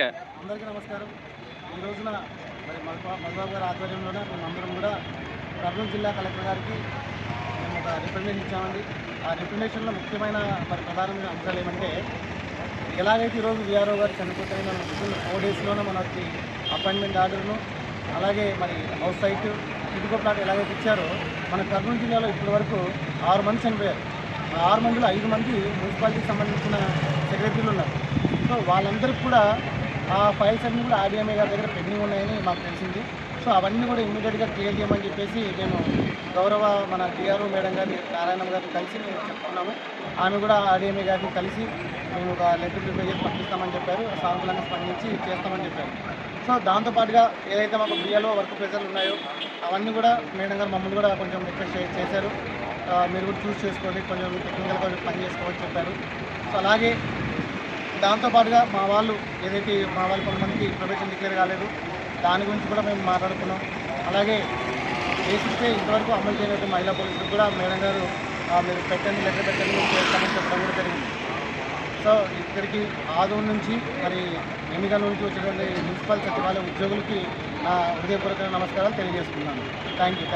Okay. అందరికీ నమస్కారం. ఈ రోజున మరి మధుబాబు గారి ఆధ్వర్యంలోనే మేమందరం కూడా కర్నూలు జిల్లా కలెక్టర్ గారికి మేము ఒక రిప్రజెంటేషన్ ఇచ్చామండి. ఆ రిప్రజెంటేషన్లో ముఖ్యమైన ప్రధానమైన అంశాలు ఏమంటే, ఎలాగైతే ఈరోజు వీఆర్ఓ గారు చనిపోతే మనం వితిన్ 4 డేస్లోనే మనకి అపాయింట్మెంట్ ఆర్డర్ను, అలాగే మరి హౌస్ సైట్ ఇటుకో ప్లాట్ ఎలాగైతే ఇచ్చారో, మన కర్నూలు జిల్లాలో ఇప్పటి వరకు 6 మంది చనిపోయారు. ఆ 6 మందిలో 5 మంది మున్సిపాలిటీకి సంబంధించిన సెక్రటరీలు ఉన్నారు. సో వాళ్ళందరికీ కూడా ఆ ఫైల్స్ అన్నీ కూడా ఆర్డీఎంఏ గారి దగ్గర పెండింగ్ ఉన్నాయని మాకు తెలిసింది. సో అవన్నీ కూడా ఇమ్మీడియట్గా క్లియర్ చేయమని చెప్పేసి మేము గౌరవ మన టీఆర్ఓ మేడం గారిని, నారాయణమ్మ గారిని కలిసి మేము చెప్పుకున్నాము. ఆమె కూడా ఆర్డీఎంఏ గారిని కలిసి మేము ఒక లెటర్ ప్రిపేర్ చేసి పంపిస్తామని చెప్పారు. సానుకూలంగా స్పందించి చేస్తామని చెప్పారు. సో దాంతోపాటుగా ఏదైతే మాకు బిఎల్ఓ వర్క్ ప్రెజర్లు ఉన్నాయో అవన్నీ కూడా మేడం గారు మమ్మల్ని కూడా కొంచెం రిక్వెస్ట్ చేశారు. మీరు కూడా చూస్ చేసుకోండి, కొంచెం టెక్నికల్గా పని చేసుకోమని చెప్పారు. సో అలాగే దాంతోపాటుగా మా వాళ్ళు కొంతమందికి ప్రొబేషన్ డిక్లేర్ కాలేదు, దాని గురించి కూడా మేము మాట్లాడుకున్నాం. అలాగే బేసిక్గా ఇంతవరకు అమలు చేయనట్టు మహిళా పోలీసులకు కూడా మేడం గారు మీరు పెట్టండి, లెటర్ పెట్టండి, మేము చేస్తామని చెప్పడం కూడా జరిగింది. సో ఇక్కడికి ఆదూరు నుంచి మరి ఎన్నికల నుంచి వచ్చినటువంటి మున్సిపల్ సచివాలయ ఉద్యోగులకి నా హృదయపూర్వక నమస్కారాలు తెలియజేస్తున్నాను. Thank you.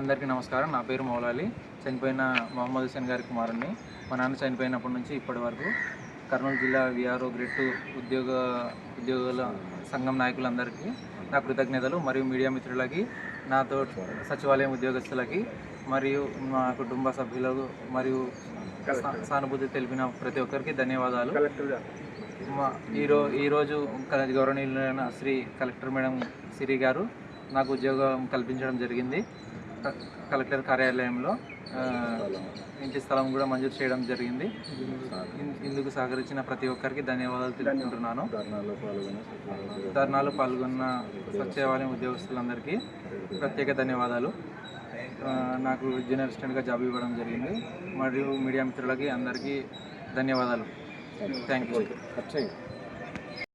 అందరికీ నమస్కారం. నా పేరు మౌలాలి. చనిపోయిన మొహమ్మద్ హుసేన్ గారి కుమారుణ్ణి. మా నాన్న చనిపోయినప్పటి నుంచి ఇప్పటి వరకు కర్నూలు జిల్లా వీఆర్ఓ గ్రేడ్ 2 ఉద్యోగుల సంఘం నాయకులందరికీ నా కృతజ్ఞతలు, మరియు మీడియా మిత్రులకి, నాతో సచివాలయం ఉద్యోగస్తులకి, మరియు మా కుటుంబ సభ్యులకు, మరియు సానుభూతి తెలిపిన ప్రతి ఒక్కరికి ధన్యవాదాలు. ఈరోజు గౌరవనీయులైన శ్రీ కలెక్టర్ మేడం సిరి గారు నాకు ఉద్యోగం కల్పించడం జరిగింది. కలెక్టర్ కార్యాలయంలో ఇంటి స్థలం కూడా మంజూరు చేయడం జరిగింది. ఇందుకు సహకరించిన ప్రతి ఒక్కరికి ధన్యవాదాలు తెలుపుకుంటున్నాను. ధర్నాలో పాల్గొన్న సచివాలయం ఉద్యోగస్తులందరికీ ప్రత్యేక ధన్యవాదాలు. నాకు జూనియర్ అసిస్టెంట్గా జాబ్ ఇవ్వడం జరిగింది. మరియు మీడియా మిత్రులకి అందరికీ ధన్యవాదాలు. Thank you.